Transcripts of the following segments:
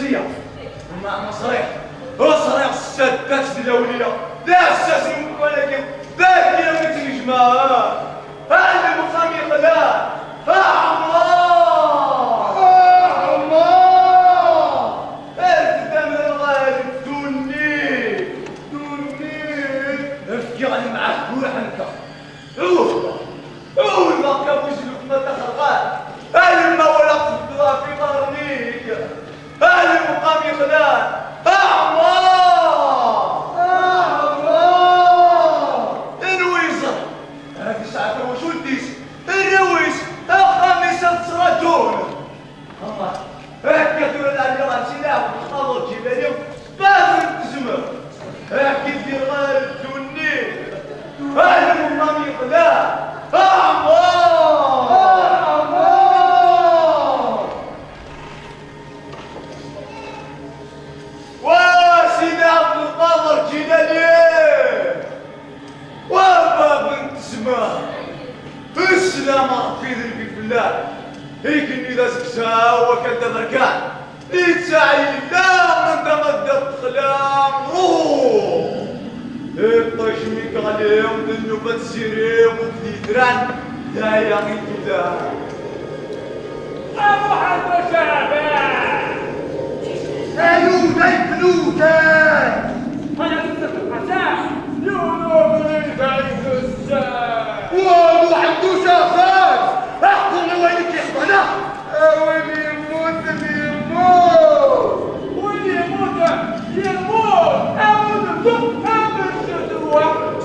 السياسية ومع صريح وصريح السادات ديال الأولية لا الساسي ولكن ذاك يا متنجمة هذا المقام يقلال عمار الدم الغالب دوني افكي غادي معاك بوح انت ما كابوش لك ما تخرقات ما ولا قصدها في قرنيك المقام يقلال السلام ربي ذنبي في الله هيك اني ذا سكسا وكنت بركان يتساعي لله من تمدد خلام روح الطشميك عليهم ذنوبات سيريم وكديدران لا يا غيتو دا ابو حمد شعبان ايو داي بلوتان انا كنت في القساء يولو من دايك الساعة وابو حمدو شافان احكم وينك يحضنا ويلي يموت واللي يموت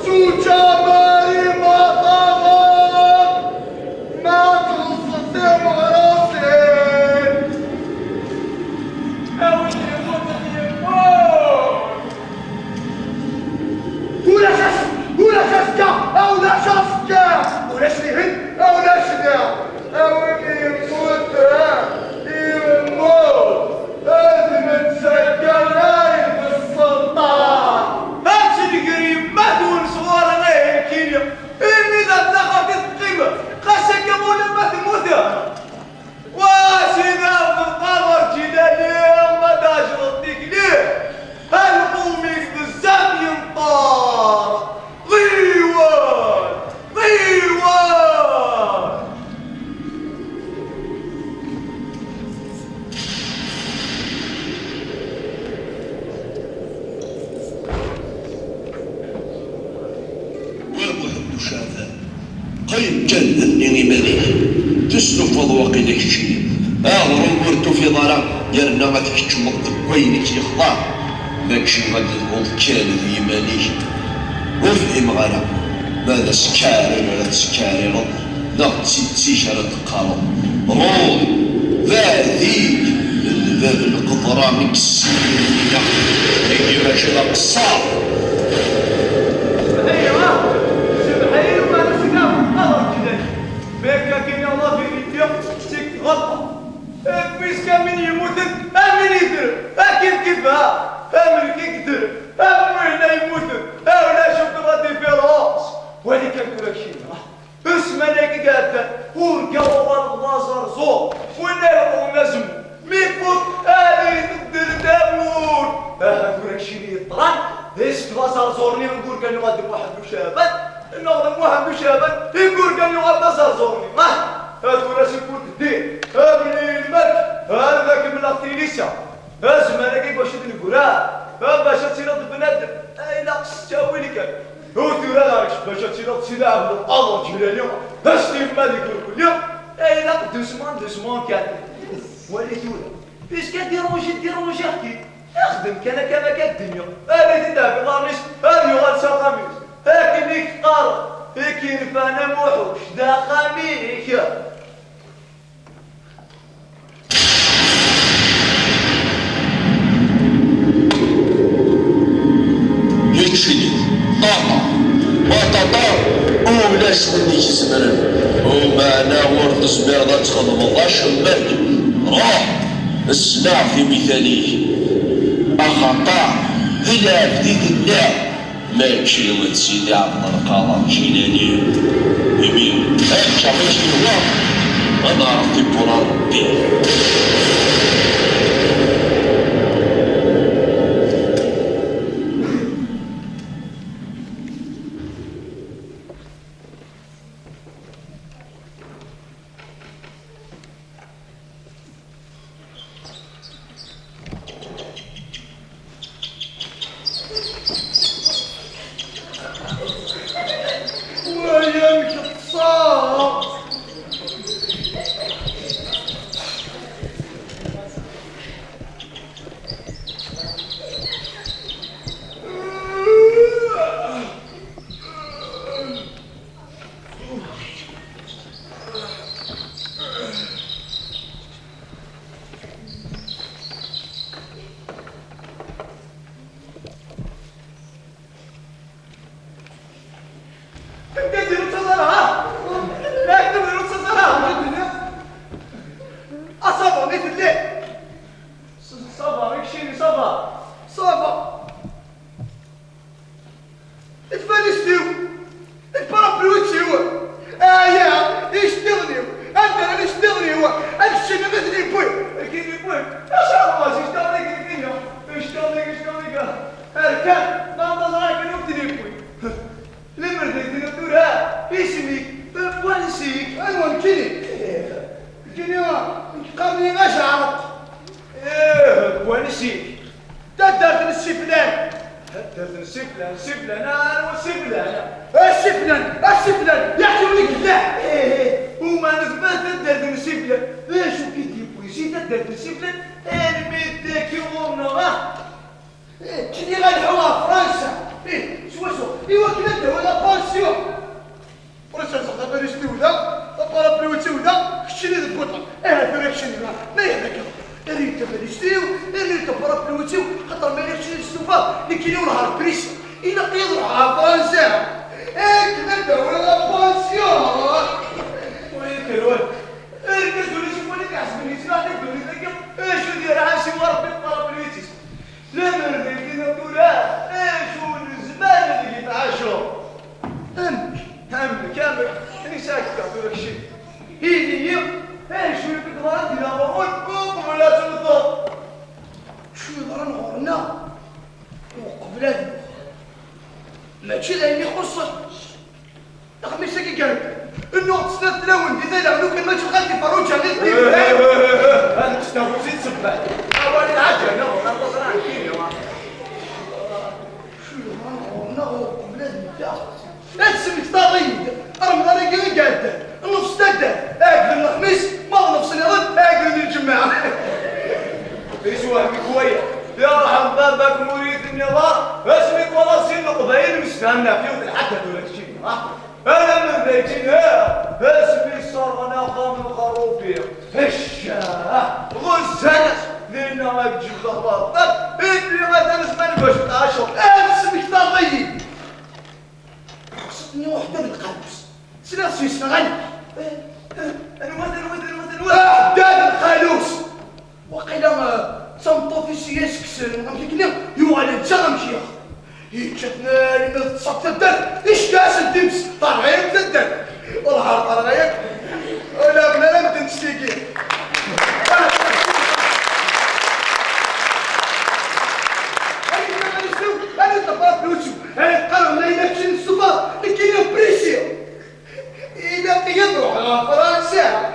سوچا ماري ما طغى ما تصدم راسي واللي يموت ولا شاسكا او لا شاسكا ولا شريهن او لا شنا واللي يموت لازم تسكر رايد السلطان هاتش القريب ما دون صغار غير كينيا إني ذا تلقى في القيمة خشك مولا ما تموتها واسينا في القمر كده ليه ما داش رديك ليه هالقوميك بالزام ينطار غيوان قيم جنة إيمانية تسلف وضوق لك شيء رمورتو في ضرا يرنا ما تكتشمط كوينك يخضع ماكشي غادي تقول كالذ إيمانية وفهم غرا ماذا سكاري ولا تسكاري رض لا تسيشارة تقارب روح ذاذيك الباب القطرة من السنين يجي ماشي لا قصار لكن الله في الفيديو تيك غلطة بيس كان من يموت امن يدر كيفها امن كيقدر وين يموت ولا شوف غادي في راس ولكن كلك شي اسمع لك قاعد ورقا والغازر زور وين نجم ميفوت هذه تقدر تموت كلك شي طران ايش غازر زورني نقول كان غادي واحد وشابات النظام واحد وشابات يقول كان يغادي زرزورني هذا ولا سيكون الدين هذا الملك هذاك من التيليسا زمانك باش نقولها باش تصير بنادم لا قصتها وين كان هو ترى باش تصير سلاح بالقمر جيلاني باش تيما يقول كل يوم لا دوسمون كان وليتولا ايش كديرونجي اختي اخدم كان الدنيا هذه تدافع غارنيش هذه يغال ساقاميس لكن ليك قارب كيف انا موحوش دا خميك يكشني طاقة وتطار ولاش مني جسمنا وما انا ورد زبير ذا تخدم الله شمك روح السلاح في مثاليه أخطاء هلا بديد الله ما يمشي ولد سيدي عبد القادر الجيلاني يمين هكا ماشي هو انا عرفتي بورا ربي كشيني صافا اتفانستيو البارابلو تشيو يا يشتغلني انت يشتغلني هو الشيء مثلي بوي كيفي بوي اش الله يشتغلك الدنيا يشتغلك اركان ما نظرك نبتدي بوي لما رديت نبتورها اسمي بوانسيك ايوا كيني قبلي ما شعرت بوانسيك تدرت السفلان السفلان انا السفلان يحكمني كذا وما نثبت تدرت السفلان شو كي بويسي تدرت السفلان انا ميداك يومنا كني غنحوها فرنسا شو ايوا كنا ولا بانسيون فرنسا صافي بالي سوداء بارابلو سوداء كشري البطل فريكشن ما يهدك ريت فلسطين ريت بارابلو خاطر ما يخشي السوفا اللي كاينين نهار بريس الى قيضوا على فرنسا كنا ولا بانسيون وين ركزوا لي شوفوا لي كحسبني سمعت الدوري ذاك شو دير عاشي وربي بارابلو لما رديت نقولها شو الزمان اللي يتعاشوا همك اني ساكت كاع شيء هي شو الفكرة ديال غنكم ولا تنظر شو غنغورنا وقبلات ماشي لاني خصك خميسة كي قالك النوع تسنى تلاون اذا لعنو كان ما تبغى تفروج على الدين انا تستوعب زيد سبع اول العجله انا تصرع كيف شو غنغورنا وقبلات لا تسمي طاغيد رمضان كي قاعد النص تادا اكل الخميس ما نفس اليوم اكل الجماعه ايش وهمك كويه يا رحم بابك مريد النظار اسمك والله سن قبيل مستنى فيه الحدث ولا شيء انا من بيتنا اسمي صار انا خام الخروفي غزنس لنا ما تجيب الاخبار اللي ما تنسمعني باش تعاشر اسمك طاغي خصني وحده بالقلبس سلاسي يسمعني داد الخالوس وقيلا صمتو في سياس كسر نمشي كنا يوالي نمشي يتشتنا لما تصاب تدر ايش كاس الدمس طالعين تدر والله طالعين ولا بلا لا تنسيكي انا تبقى فلوسو انا قالوا لا يمشي السفر لكن بريسيو إذا يضرب على فرنسا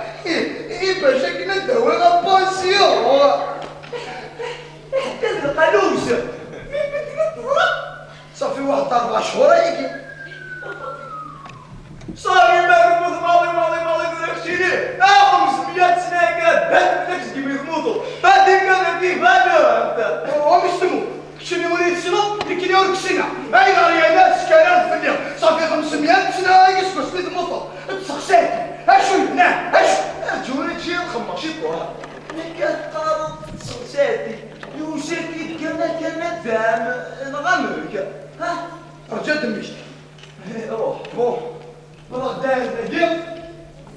باش كنا نديرو لها بانسيون حتى القالوس صافي واحد 4 شهور هيك صافي مالك ماضي داكشي ليه 500 سنه قاعد بات داكشي كيما يموتوا هادي كان كيف هذا هو مش تمو كشني وليد سنه اللي كاين يورك سنه هاي غريانات سكانات في الدنيا صافي 500 سنه يسكت سميت المطر تسخساتي اشو نعم اشو جوني تجي الخماشي طوال كتقارب تسخساتي يوسف كان دام نغمرك ها رجعت مشتي روح روح داير دقيق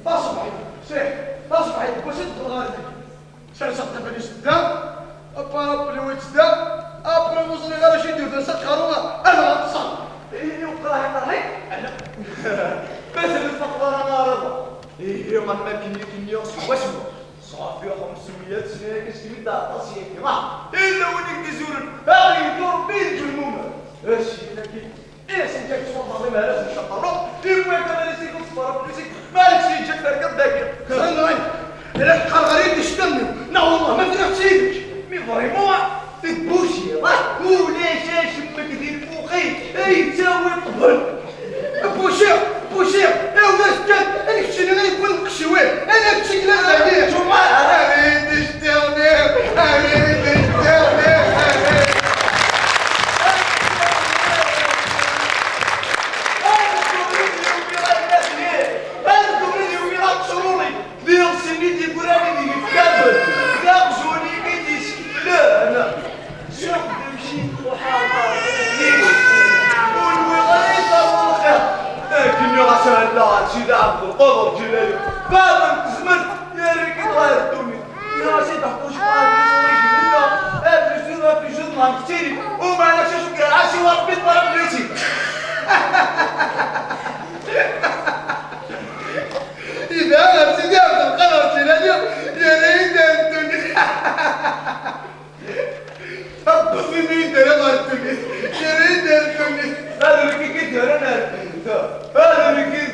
اصبحي سير اصبحي واش تغادي شحال صحت بالي سدا ابا بلويت سدا ابرا وصلي غير شي دير سات خرونا انا غنصل يوقع هنا انا بس الفقره انا رضا من ما كني واسمو صافي 500 سنه كسمي داطا سيكي الا وليك تزور باغي يدور بين الجنومه هادشي لكن انت تفضل ما لازم تشطرو يبغيك انا نسيت نصبر بليسك مالك جاك تركب داك خلنا الا تبقى غريب تشتمني لا والله ما درت سيدك مي فريمون تبوشي ولا شمك ديال فوقي اي تساوي قبل بوشير ايوا مسكن انا كنت انا غنكون مكشوي انا كنت لا عليه شوف اريد نشتغل سيدي عبد القادر جلالي بابا تزمن يا ريت غير الدنيا يا سيدي حطوش معاك ليش منا ادرس تشتري وما نفسش شكرا عاشي وربي طلب ليتي إذا سيدي عبد القادر الجيلاني يا ريت أنتوني أبغي يدير أنتوني يا ريت أنتوني هذا اللي كيدير أنا هذا اللي كيدير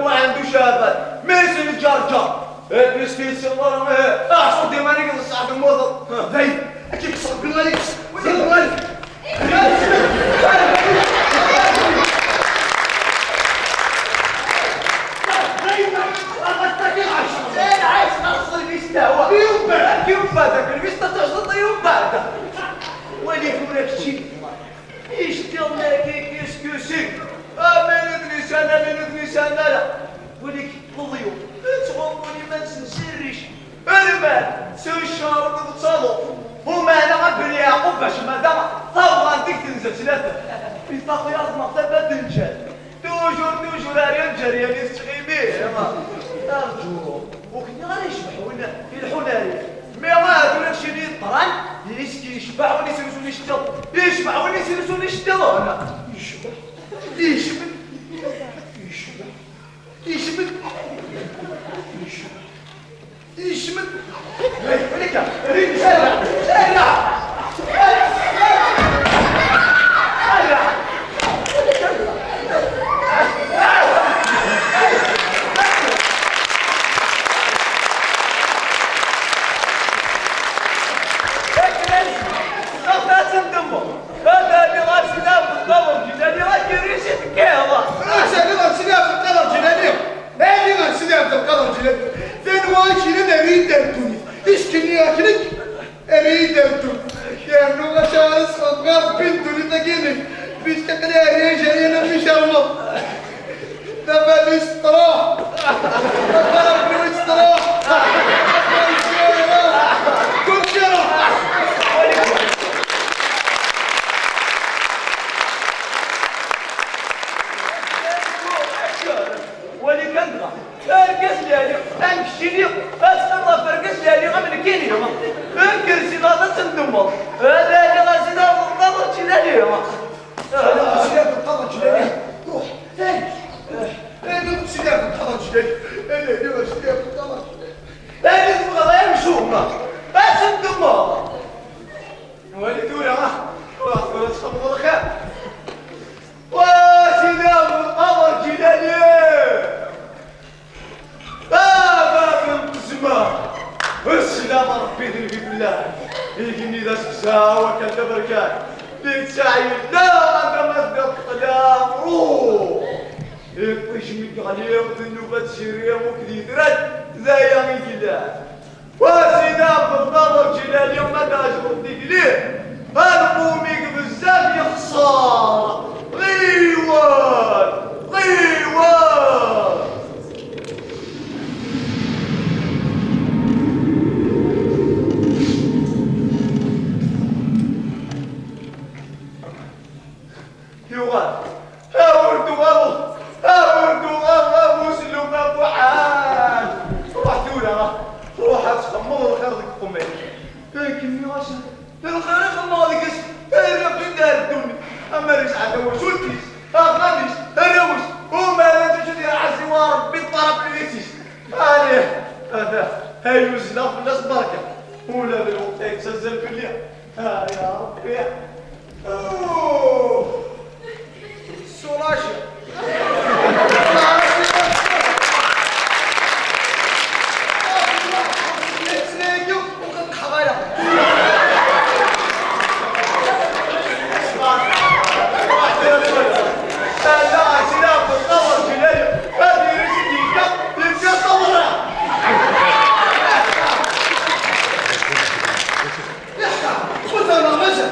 ما عنده شهادات ما يسوي جار المسكين سيرفر ما أحسن ديما نقدر الصعب الموظف ذي أكيد صعب بالغالي بالغالي يوم بعدك الفيستا تشطط يوم بعدك وليكم لك شيء ايش ديالنا كي كيسكوسي من نسان لا وليك الضيوف تغموني ما نسريش المال سوي الشهر بتصالو هما انا غنبني يعقوب باش مادام طاو غنديك تنزل ثلاثه بيطاقوا يا المغتبه تنجل توجور ريال جاريه اللي تغيبيه ارجو وكنا غادي يشبحونا يلحونا مي غادي ولا شي اللي طران يشبحوني يسلسوني الشطل يشبحوني يسلسوني الشطل انا يشمت هيك ريد سرع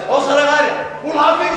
وصل غالي والعافية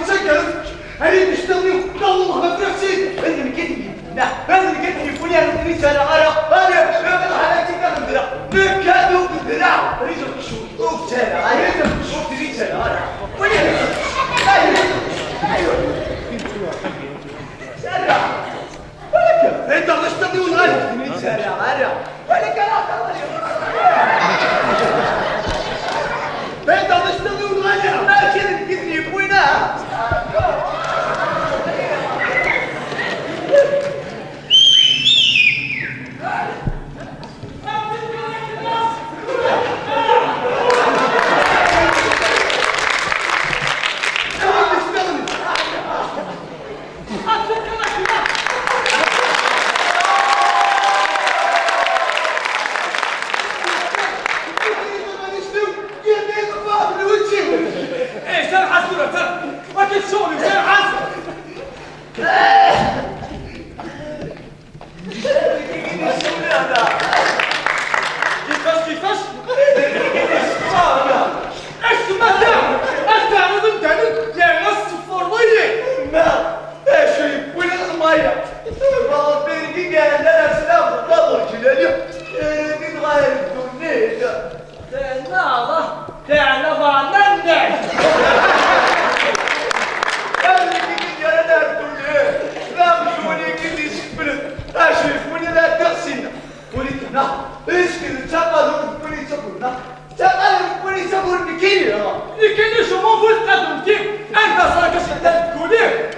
نا اسكت تقالوا بني تقولنا تقالوا بني تقول بكيني لكن شو مو فوت قدمتي انت صارك شدات تقولي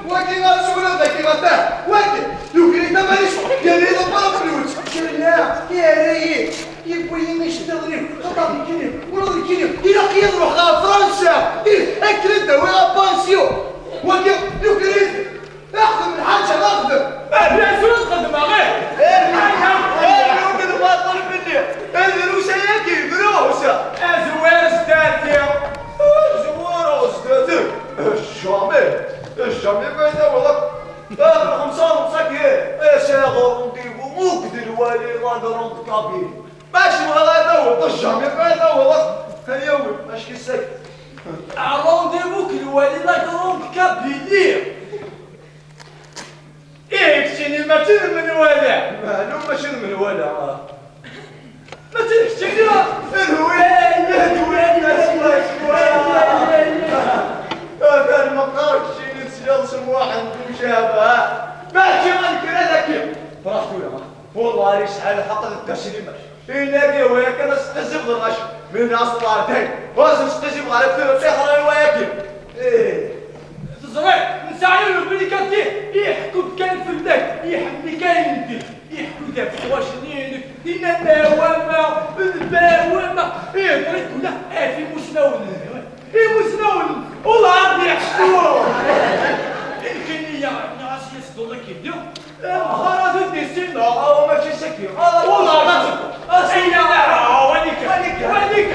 وكي غاسونا ذاك غدا وكي لو كريت ماليش قال لي ضرب فلوس لا يا ريت يبغي يشتغل خطا بكيني ولا بكيني الى يروح على فرنسا اكل الدواء بانسيو وكي لو كريت اخدم الحاجه اخدم يا شنو تقدم غير ما طلب مني الدروسه ياكي دروسه ازوار ستاتي زوار استاذ الشامي بعدا والله اخر 5 ايش يا غونديفو مقدر والي غادرون كابير ماشي ولا دور الشامي بعدا والله هيوي اش كيسك رونديفو كالوالي لا كروند كابيلي اكشني ما من ولا معلوم ماشي من ولا ما تكشني هذا المقار شي نسيل واحد مشابه ماشي غنكر لك فرحتوا يا والله ريش على حق التسليمه يلاقي وياك انا استزف الغش من اصل تاعي واش استزف على الفيخ وياك ايه تزرع نساعي البريكاتي يحكوا كان في البلاد يحمي كاين يدي يحكوا دابا واش نينك دينا الدوامه الدوامه دريت ولا في مسنون مسنون والله يحكوا الكنيه الناس يصدوا لك يديو خلاص الديسين هو ماشي سكي والله غاتب اين وديك وديك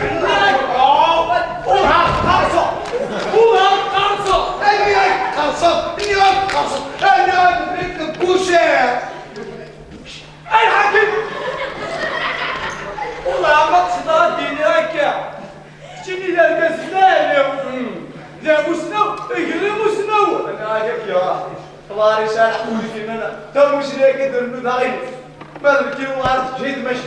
اي حاكم والله ما تصدر ديني هكا شتيني لا الزلال لا مسنو اقري مسنو انا هاك يا الله رسالة حولي فينا تو مش ليك يدير داغي بالك كي وعرفت جيد ماشي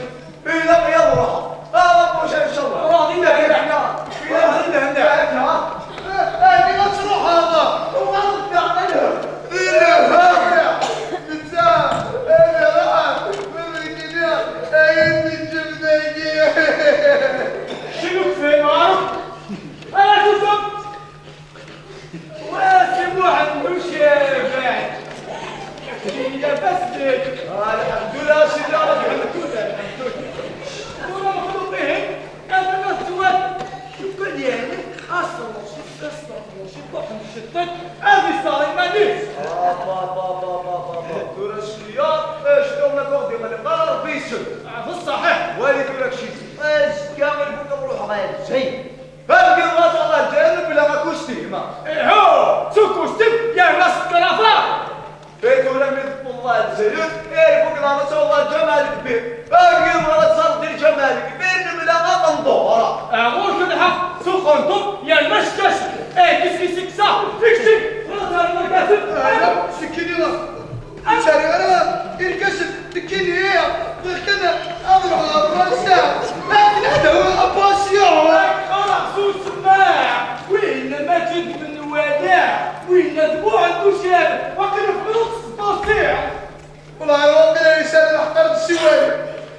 إلا يلا روح مش ان شاء الله راضينا كده احنا راضينا هنا انا غتروح هذا وغلط تعملها إلا هذا انت انا راح من كده اين الجبنه شنو في معروف انا كنت واسم واحد مش بعد هي بس الحمد لله سيدي ربي الحمد لله ولا مخلوقين انا نسوات شوف يعني اصلا شتت هذه صاير مانيس دور السيارات ايش دونا كوردي من القرار بيسل في الصحيح والي دورك شيء ايش كامل بوك بروح ما شيء فبقي ما شاء الله جانب بلا ما كوستي ما هو سوكوستيم يا ناس كلافا بيتو لم يذكر الله الزيوت يعرفوا كلام الله الجمال كبير باقي ما تصل دير جمال كبير بلا ما تنظر اقول كده سخنتم يا المشكش كيسكي سكسا اكتب رضا المكاتب سكيني لا شاري انا الكشف تكيني هي كذا اضرب على فرنسا لكن هذا هو الاباسيون خلاص سماع وين ماجد من وداع وين ذبوع الدشاب وكل فلوس تصيع والله ربنا يسال احقر السوالف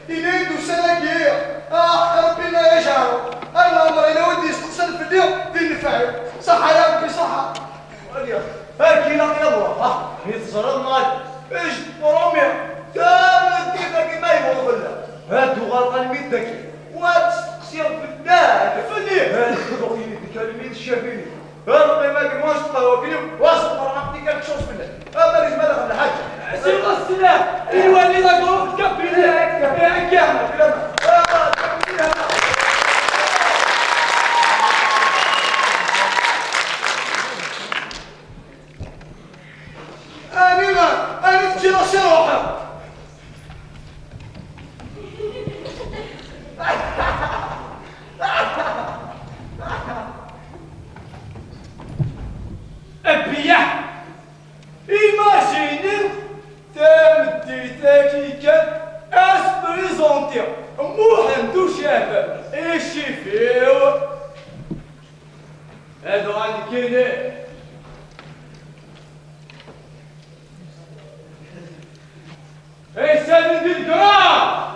ينادوا سلاكيه احقر بنا يشعروا اللهم انا ودي استقصد في اليوم في نفعل صح يا ربي صح هاكي لا يلا يتصرف معك ايش رمية كامل كيفك ما يبغى ولا هاتوا غلطان ميدك وتستقصير في الدار فني هاتوا كلمين الشافيني هذا ما كان واسطة وكيلو واسطة رقمتي كان شوش منه هذا اللي جمالك ولا حاجة سيغ السلاح الوالي لا قوم تكبري يا كامل أنا تجي روحها أبيح Imaginez thème ديتاكيكا اس بريزونتي محمد شاب الشفيو هادو عندك هنا اي سامي الجرام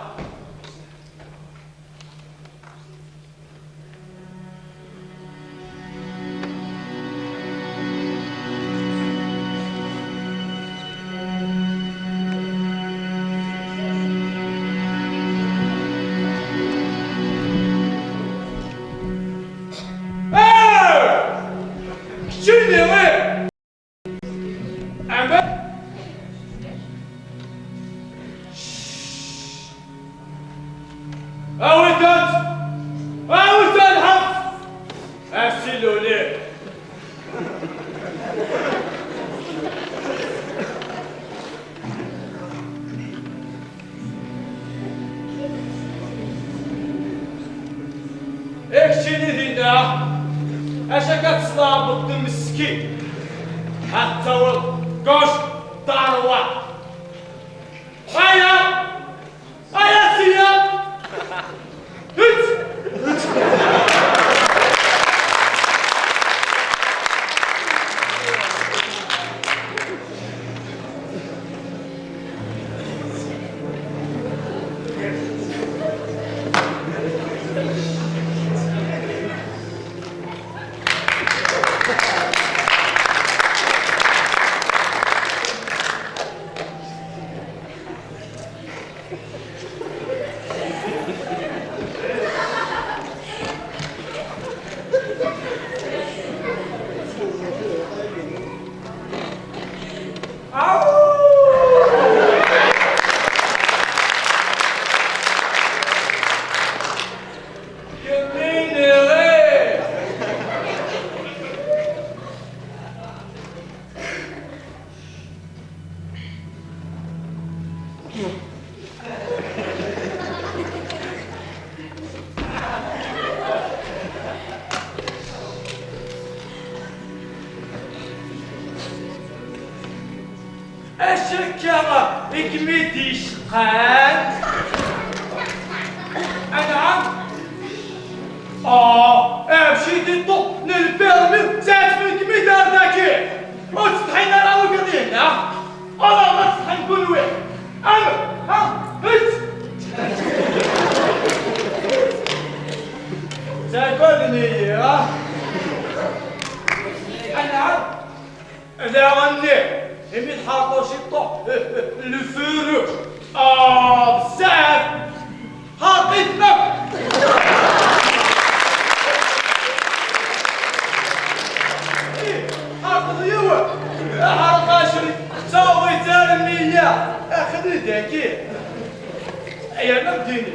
ضد مسكين حتى والقش ضروة هيا هيا سيا الشكرة إكميتي شقان أنعم مشيتي طو للبيرمي ساعت من كميت هذاكي وتستحين أنا وقضينا أنا ما تستحين كل واحد أنا هت ساكلني أنعم لا غني يمين حاطو شي طو الفرو بزاف حاطيت لك حاط ضيوة حرق عشري سوي ترمية اخذ داكي يا نبديني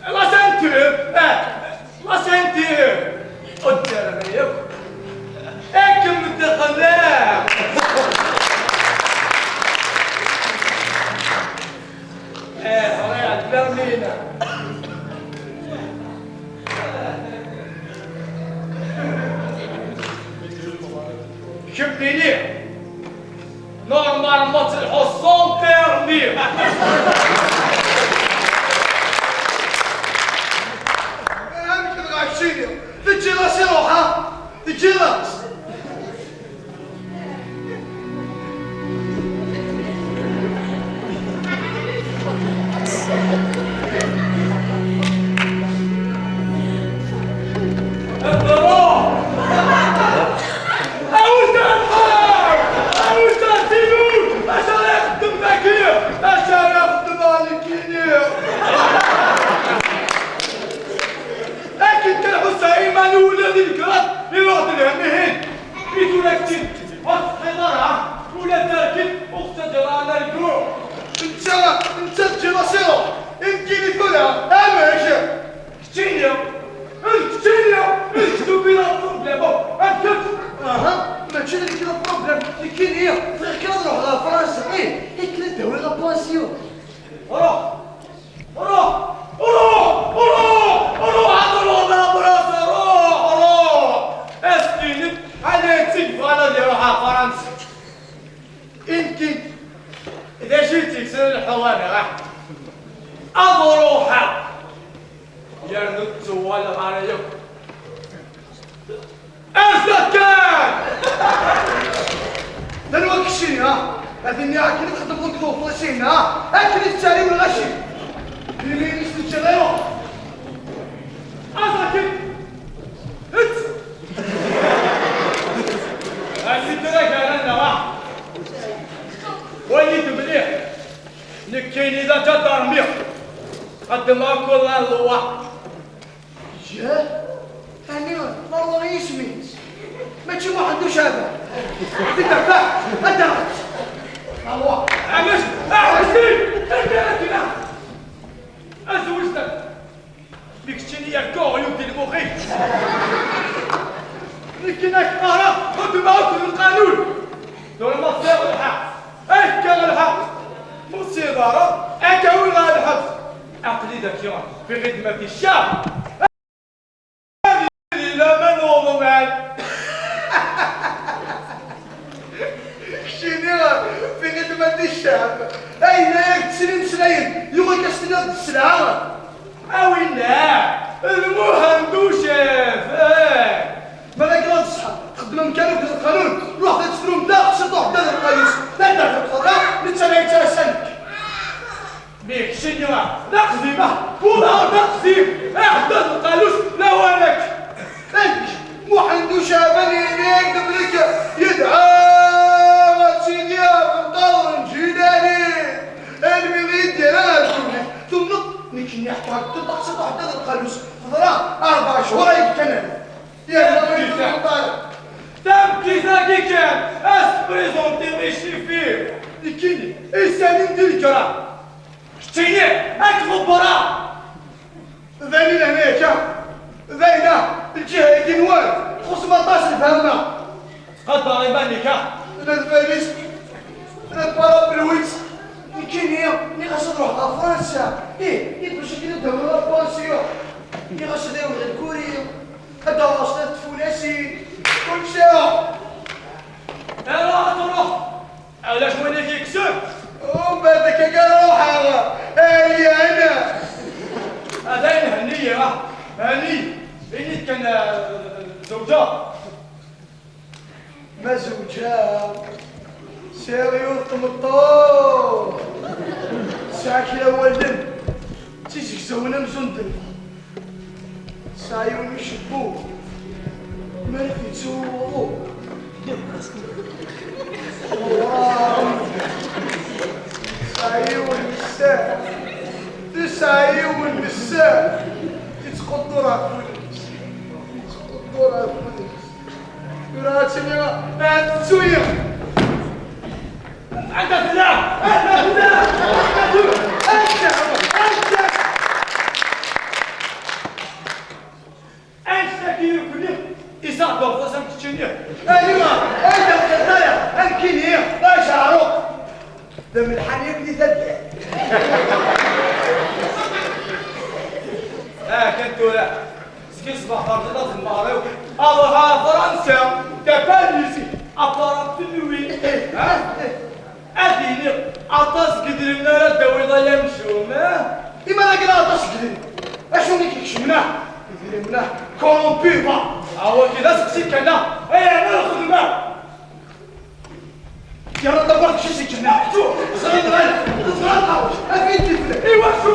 لا سنتير لا سنتير الترمية اكم متخلاق طلعت برمينا شبني ليه نورمال مطرحو سون بيرمي مش تبغى عشيني تجي راسي روحها تجي راس انت تجي راسي روح يمكن يقولها ماشي اللي كاين بروبليم اللي كاين هي فغير كنروح لفرنسا هيك ندوي لا بونسيون روح عطلونا براسي روح اسكيني على تيك على اللي يروح على فرنسا يمكن اذا جيتي تسال الحواني راح اضروحها يا نتو ولا عليك أزكان دلوقتي شي هذه أكل تخدم لك ضوء فلاشين أكل التالي والغشي اللي يستجي غيره أزكان هت هاتي تراك أنا وليت مليح نكيني إذا جدر ميح قدم أكل الله جاه هنيون والله يسمي ماشي ما عندوش هذا في الدفاع الدرج الله عمش اعوزي انت كده ازوجتك بيكشني يركو يودي المخيط لكنك ارى خذ معك القانون دول ما تصير الحق اكل الحق مصيبه اكل الحق عقلي ذكي في خدمه الشعب لا من وضمان الشعب أين يكتسلين سلاين يغيك استناد السلعة أوينا المهندوشة ماذا قرأت الصحة خدمة مكانك في القانون روح تشترون داخل شطوح داخل القانون لا تعرف الخطأ نتسمع يتسلك بيك شنيرة نقدمة كلها نقدم احدث القالوس لوانك انت مهندوشة بني إليك قبلك يدعى سيدي بالقول جدالي المريد يراكم ثم نكني احتاج تطلع سطح داخل القانوس فضلاء 4 شهور يتكلم تبكي ذاكي كان اسبريزونتي ماشي فيه لكني السنين تلك شتيني اكتب برا ذاين هناك ذاين الجهة كنوان 17 فهمنا قدر يبانيك انا الفارس انا البارا بالويت كاين اللي غاش نروح لفرنسا باش كنديروا لابونسيون اللي غاش نديروا غير كوريا هذا وصلت فلاسي كل شيء انا تروح علاش وين كيكسب ومن بعد كاع روح هاي انا هذا هنيه هني بيني كان زوجة ما زوجها سيريوس طمطو ساكي الاول تيجي زونا مزندن سايون يشبو ما يتزوجوا سايون النساء تسايون النساء تتقدرها فلوس تتقدرها فلوس راتني انتويا انت بالله انت بالله انت كي يقولي اذا ضربت سمكتني ايوه انت القضايا الكينيه لا شعرك دم الحليب اللي تدعي كنت لا سكي صباح فرضنا في المغرب اروح فرنسا تباليزي ابارات اللوي اديني عطاس قدر لنا الدويضه يمشوا ما لماذا قلنا تصدرين اشو اللي كيكشمنا كيديرنا كومبيفا هو كذا سكسيك انا انا الخدمه يا رب دبرت شي سكنا شو صغير صغير افيد الفلوس ايوا شو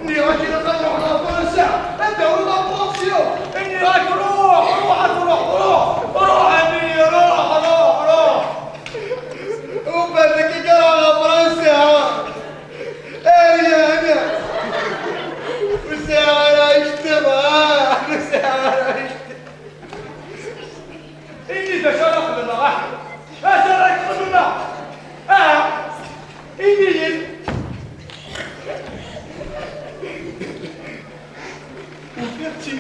ني راكي نطلع على فرنسا انت ولا بونسيون اني راك روح اني روح وبعدك قال على فرنسا ايه انا وساعة اشتبه وساعة اني تشرف لنا راح اشرف لنا اني وفيرتي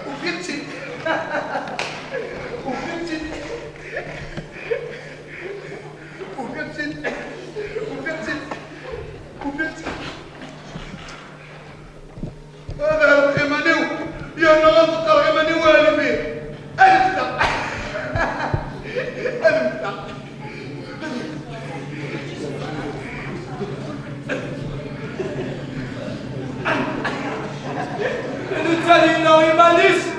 وفيرتي وفيرتي وفيرتي وفيرتي وفيرتي هذا الغيمانيو يا نغلط الغيمانيو وانا فيه انت L'Italie humaniste.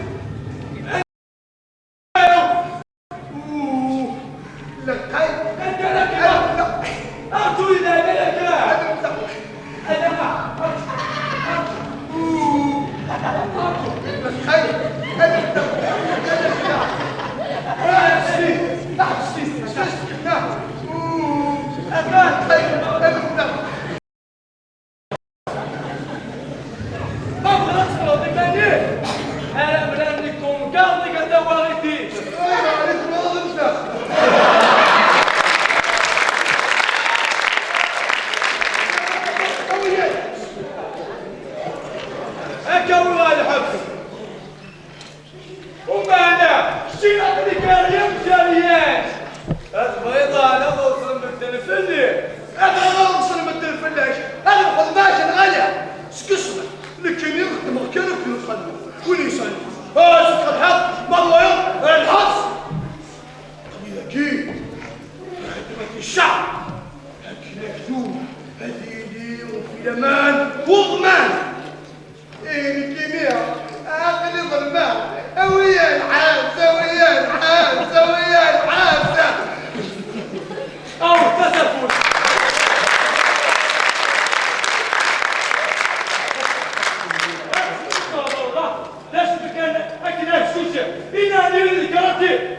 إنا ندير الكاراتيه.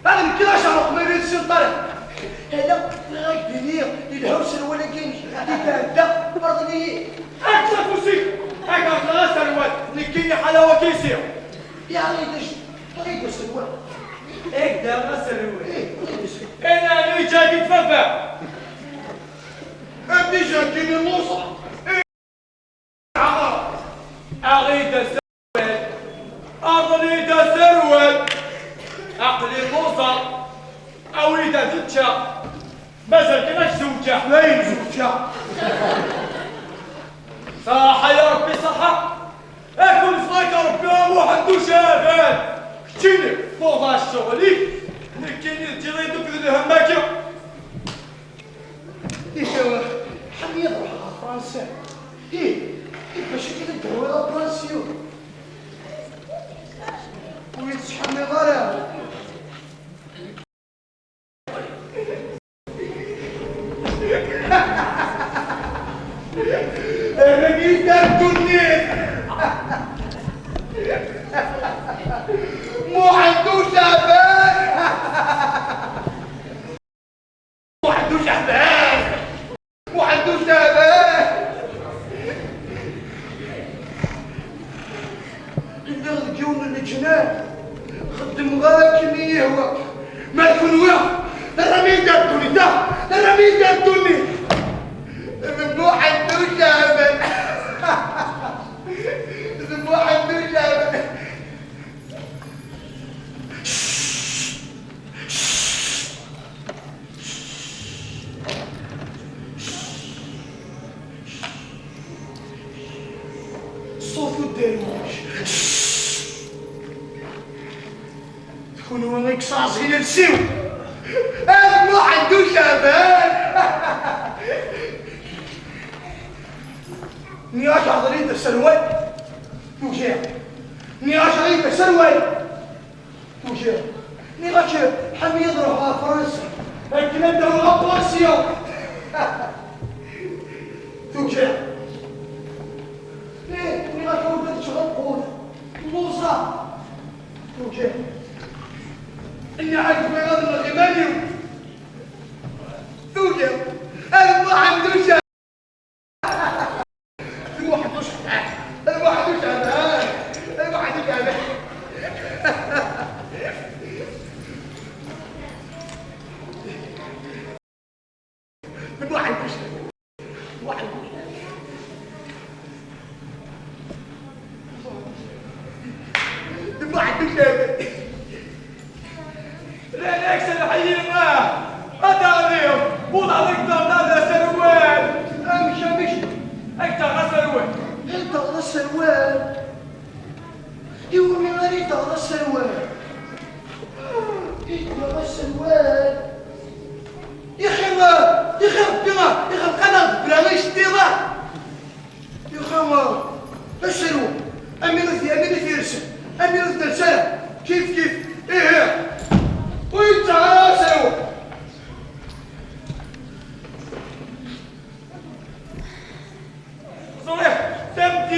هذا كيفاش عرف ما يريد الطريق؟ هذا غير دير الهوس ولا كاين هذا برضني أكثر فوسي. هكا خلاص سروال نكيني حلاوة كيسير. يا غيدش غيدش سروال هكذا غسروال. أنا اللي جاي تفافا. أنت جاكيني النصح أريد سروال. أريد سروال. عقلي بوصة. أريد زوجة. مازال كناش زوجة. لا زوجة صح يا ربي صح. اكل صغير يا ربي ما عنده شافات. كتيني فوضى الشغلي. نكيني تجريدو في الهماكة. إيه حمي يضرب على فرنسا إيه باش كده الدولة فرنسيو ويتحمي غيرها أنا جيت الدنيا مو عندوش عبان مو عندوش عبان مو عندوش عبان يقدر ديون الجنان خدم غير كمي يهوى ما يكون وياه الرميل دارتوني دا الرميل دارتوني مو عندوش عبان مو عندوش عبان صوت الدرويش تكونوا نقصاص هنا نسيو هذا ما عندوش أبان نياش حضرين السروال توجيه نياش حضرين السروال توجيه نياش حمي يضرب على فرنسا الكلام ده هو فرنسيا توجيه ليه؟ نيغا كون تشغل قول لوصا توجيه إني عارف ما يغادر الغمانيو توجيه أنا ما عندوش الواحد وش الواحد وش الواحد وش الواحد وش الواحد وش الواحد وش لا نكسر الحين ما أداريهم وضع الإقدام هذا سروال. مش أكتر سروال. انت غدا السروال يوم من غير غدا السروال انت غدا السروال يا اخي القناة بلا ما يشتيضه يا اخي السروال امين في رسم امين في درسانة كيف ايه وانت غدا سروال صريح تمتي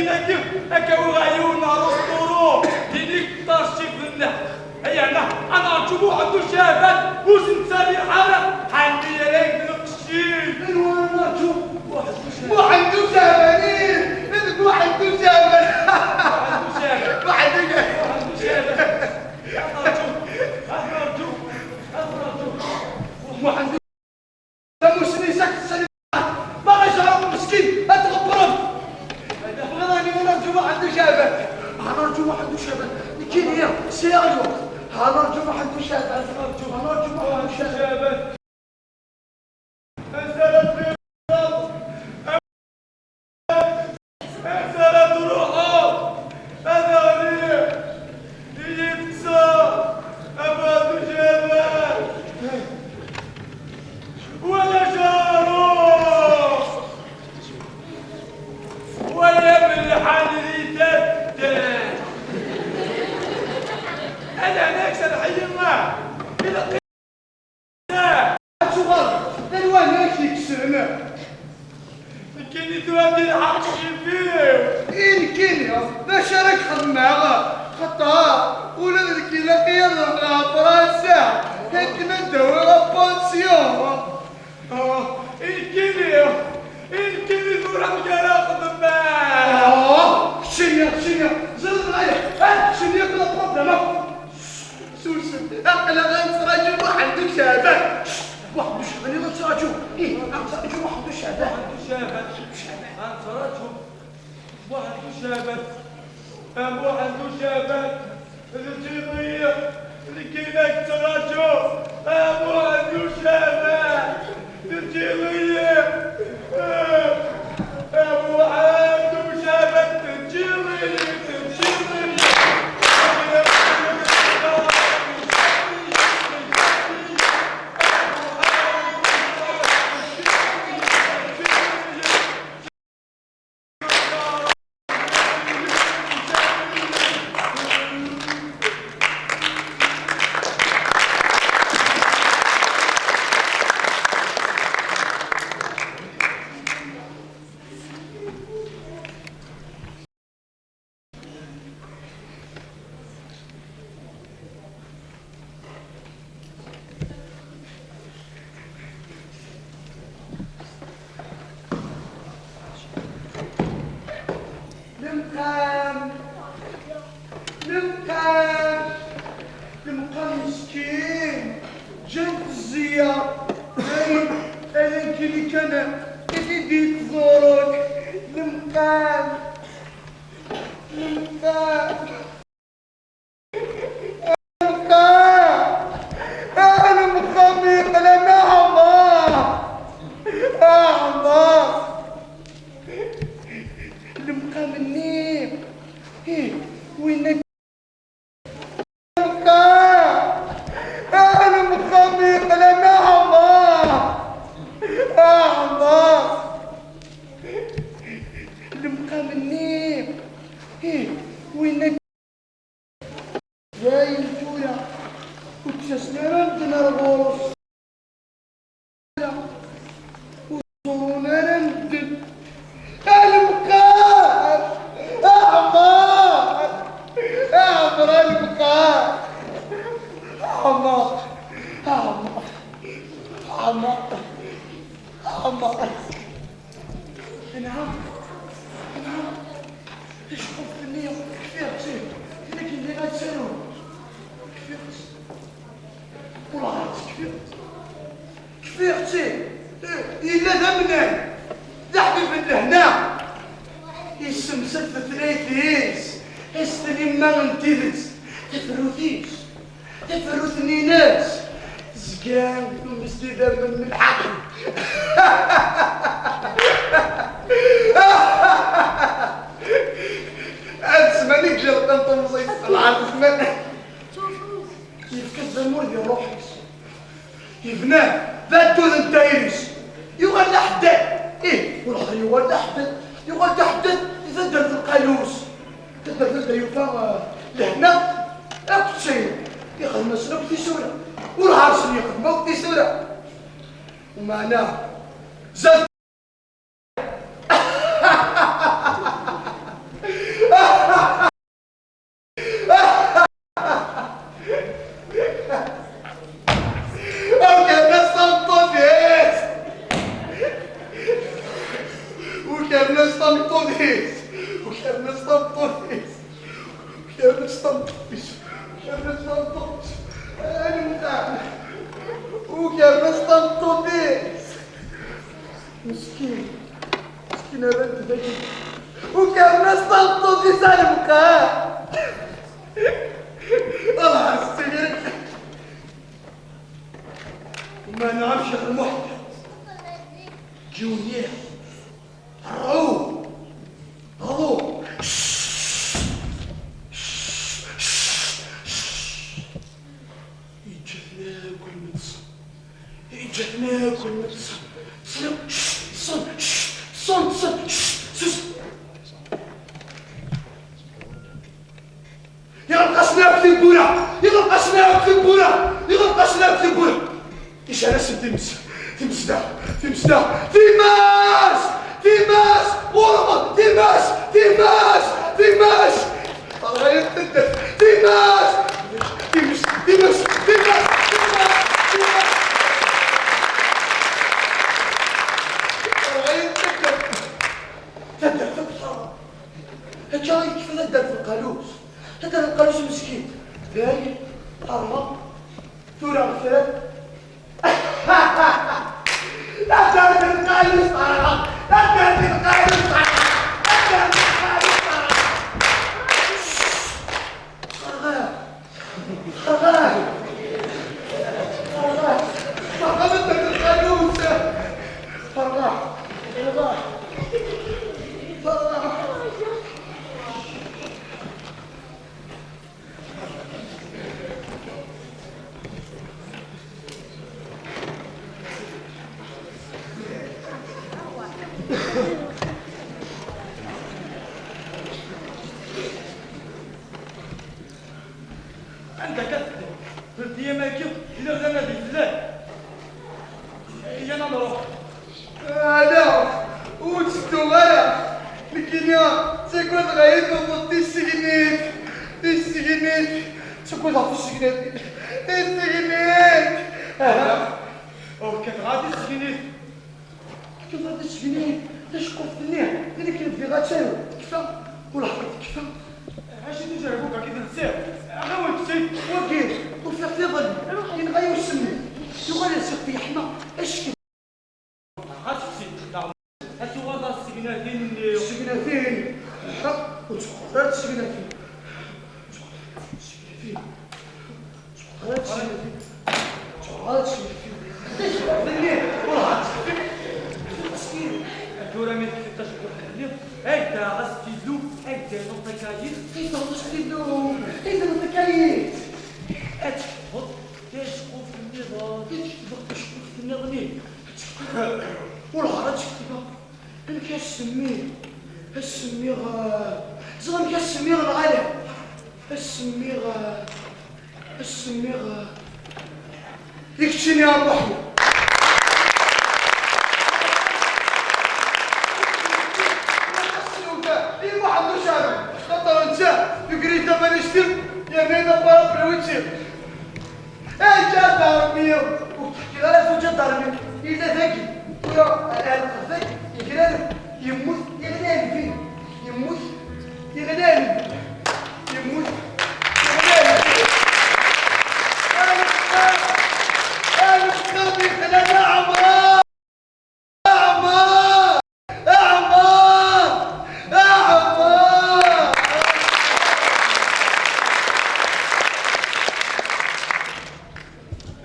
ذاك أكو عيون رسطورو دينيك ترشيف لنا هيا أنا أشوفو عنده شافات وسنسالي حالة حني عليك نقشين الوانا شوف ما عنده زبانين ما عنده زبان ما عنده شافات ما عنده لا مسلمين سكت سليم ما يشعرون مسكين اتغبرهم بغضاني ونرجو ما عنده شباب هنرجو ما عنده شباب لكن هي سياريو هنرجو ما عنده شباب هنرجو ما عنده شباب انسلت روحه أذاني يكسى أباد شباب ولا شارو ولا بالحديثات أنا نكسر الحين ما إذا شغل الوان ايش يكسرنا كني تودي الحق فيه إن كينيا باش راك خدم معاها خطا لك يلا فرنسا كنت ندور بونسيون الكلي دورة مجرد ما شنو زلط غاية شنو كل بروبليم سوسن أقل غنسراجو ما عندك شابان واحد شابان يلا تراجو غنسراجو ما عندو شابان عنده شابان الجيبية اللي كاينك تراجو عنده شابان الجيبية عنده شابان الجيبية المقام مسكين جات الزيارة أنا كلي كان كيدي تزورك المقام أنا مقامي أنا عمار المقام النيم وينك أنا مقامي أنا عمار المقام النيم وينك جاي الجوية وتشسنا ردنا الغرس وصونا ندد المقام أعمر المقام عمار نعم ايش قلت لي كفرتي لكن اللي غتسالو كفرت والله كفرتي الا دمنا تحدث لهنا يسمسل في ثلاثيس استلم ما نتيلت تفروثني ناس زكان ومستدام من الحقل اسمعني جلد انت مصيص العرض اسمعني يفكز المرض يا روحي يبنى ذات دوذن تايرس يغلى حداد والله يغلى حداد اذا درت القالوس تدرت يوفا لهنا اكو شيء يخدم مسلوك في سورة والعرس اللي يخدموك في سورة ومعناه زاد مسكين هذا انت ذكي وكان ناس طلطوا في سالمك الله يستر وما نعرفش المحتى جونيه غضو يجتنا كل متصل صن يغلقسنا في البورة إيش أنا تمس دا تيماس ورمى تيماس الله يتدف تيماس داير طرمه ثوره غفات لا تهدي القايل الصراحه لا تهدي القايل الصراحه لا تهدي القايل الصراحه فقدت القانون فرح عندك قلت يا ماكي إلا غدا بالله يا نمرو لا وتشتو غلا الكينيا تكون غايد وضد السجنات تكون في السجنات أو كانت غادي السجنين كيف غادي السجنات تشكو في النيه اللي كاين في غاتشاو كفا ولا حرف كفا عاش نجربوك كي تنسى أنا وانت وكيل وفي اختبار كاين غايو السمي يغالي السيق في حنا اشكي غاتمشي هاتو وضع السجناتين السجناتين وتقدر السجناتين الدورة من 16 دقيقة هيدا غاستيزو هيدا نطكايت تحط تشقو في النظام تشقو في النظام والعرض كتبه انا كنسميه زغم كنسميه الغالي السميغ يكشني يا ابو احمد ما عندوش هذا خاطر انت يقري ثمن يشتم يا مينا بارا برويتشي اي جا دارميو وتحكي لها فوجا دارميو إذا ذكي ويا ذكي يقرأ يموت يغنى فيه يموت يغنى أنا قلبي ثلاثة أعمار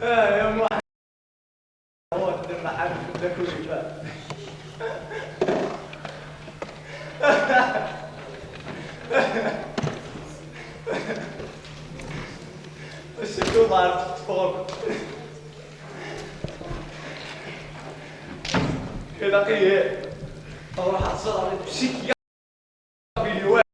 يا محمد هو تدمع حبيبك ده كل شيء الشكل ما عرفت تفوق خلاقيه اروح اتصل على بشيك فيديوهات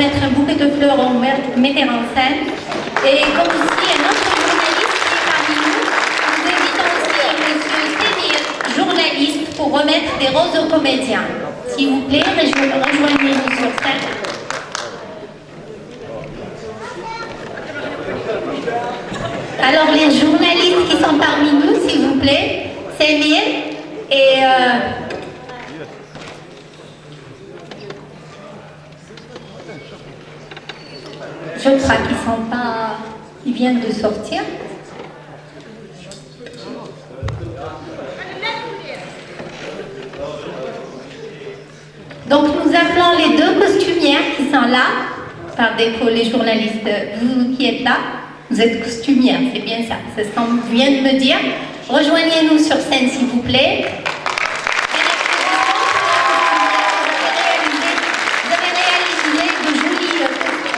remettre un bouquet de fleurs au metteur en scène. Et comme aussi un autre journaliste qui est parmi nous, nous invitons aussi Monsieur Sémir, journaliste, pour remettre des roses aux comédiens. S'il vous plaît, rejoignez-nous sur scène. Alors les journalistes qui sont parmi nous, s'il vous plaît, Sémir et... je crois qu'ils sont pas... Ils viennent de sortir. Donc nous appelons les deux costumières qui sont là. Par défaut, les journalistes, vous qui êtes là, vous êtes costumières, c'est bien ça. C'est ce qu'on vient de me dire. Rejoignez-nous sur scène, s'il vous plaît. Vous avez réalisé de jolis costumes.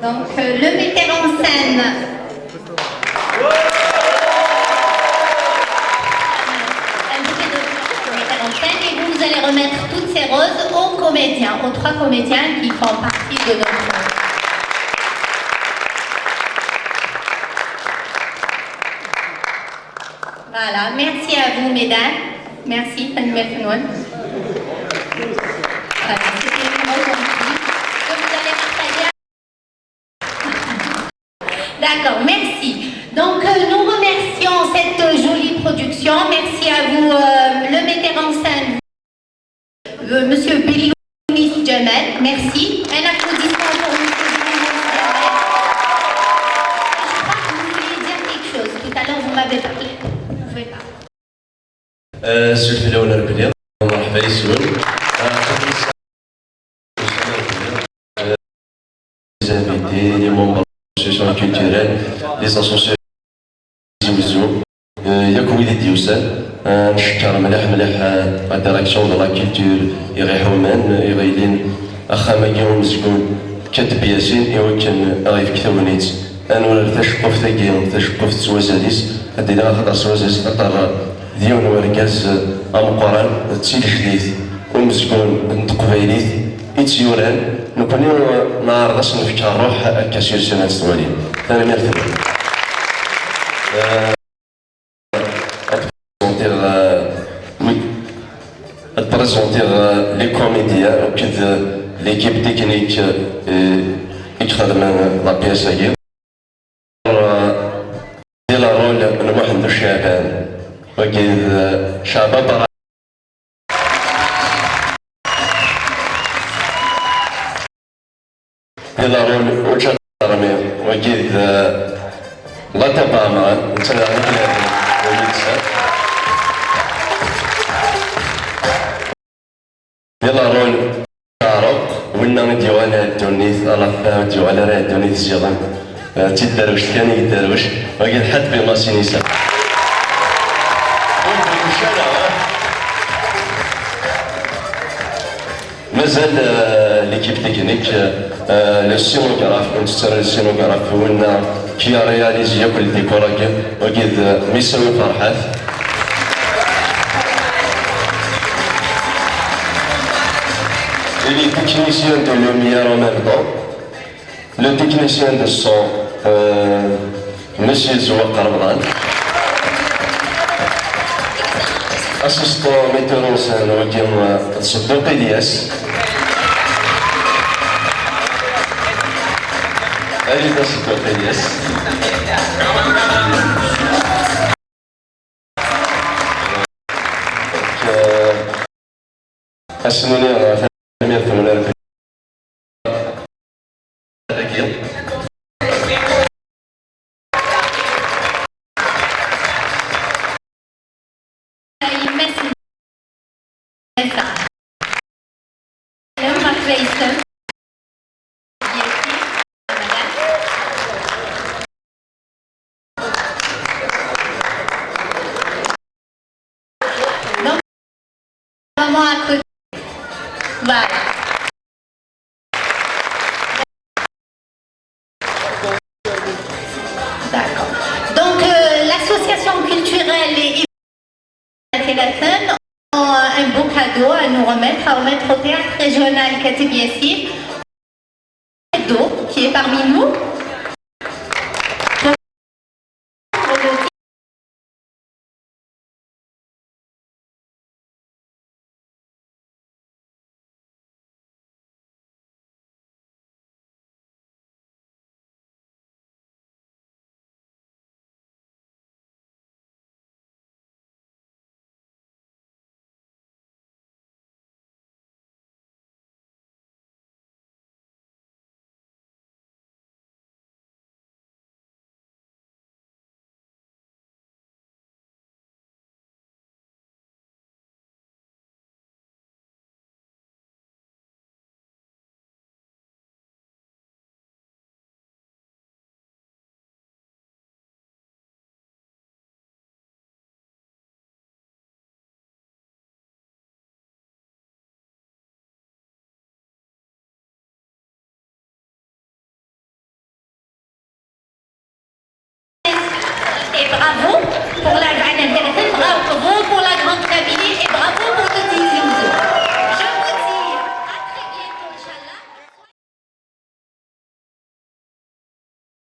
Donc, le metteur en scène. Et vous allez remettre toutes ces roses aux comédiens, aux 3 comédiens qui font partie de notre... Voilà, merci à vous, mesdames. Merci, Fanny Melfenoun. Voilà, c'était une rose que vous allez partager. D'accord, merci. Donc, nous remercions cette jolie production. Merci à vous, le metteur en scène, Monsieur Billy Jamel. Merci. Un applaudissement pour Monsieur Billy Jamel. Je crois que vous vouliez dire quelque chose. Tout à l'heure, vous m'avez parlé. Vous ne pouvez pas. سلف الأولى البليغ مرحبا يسون les invités, les membres de l'association culturelle, les associations ياك وليدي ديوسان نشكر مليح لا ديريكسيون دو لا كولتور يغي حومان يغيلين اخا ماكيون مزكون كاتب ياسين ايوا كان غايف كتاونيت انا ولا تشقف تاكي تشقف تسوازاليس هادي لا خاطر سوازاليس خاطر ديون وركاز امقران تسيل جديد ومزكون نتقبايليت يتسيوران نكوني نعرض اصلا في الروح كاسير سنة توالي انا ميرتي présenter les comédiens ou l'équipe technique qui خدمت la pièce هي ديال الرول محمد الشعبان وكيد شعبان ديال الرول وجه رمي وكيد لا تبع انت يلا رول عرب ونا ديوانا الدونيث الله ديوانا راه الدونيث زيادة تيداروش كان يداروش وكاين حد بماسينيسا مازال ليكيب تكنيك لو سينوغراف كنت السينوغراف ونا كي رياليزي كل ديكوراكي وكيد ميساوي فرحات les techniciens de lumière en même temps, le technicien de son, Monsieur Zouak Ramadan, assistant metteur en scène, Soudok Elias, Alida Soudok Elias, Asmouni Voilà. D'accord. Donc l'association culturelle et Yassen ont un beau cadeau à nous remettre, au théâtre régional Katib Yassine, qui est parmi nous. Et bravo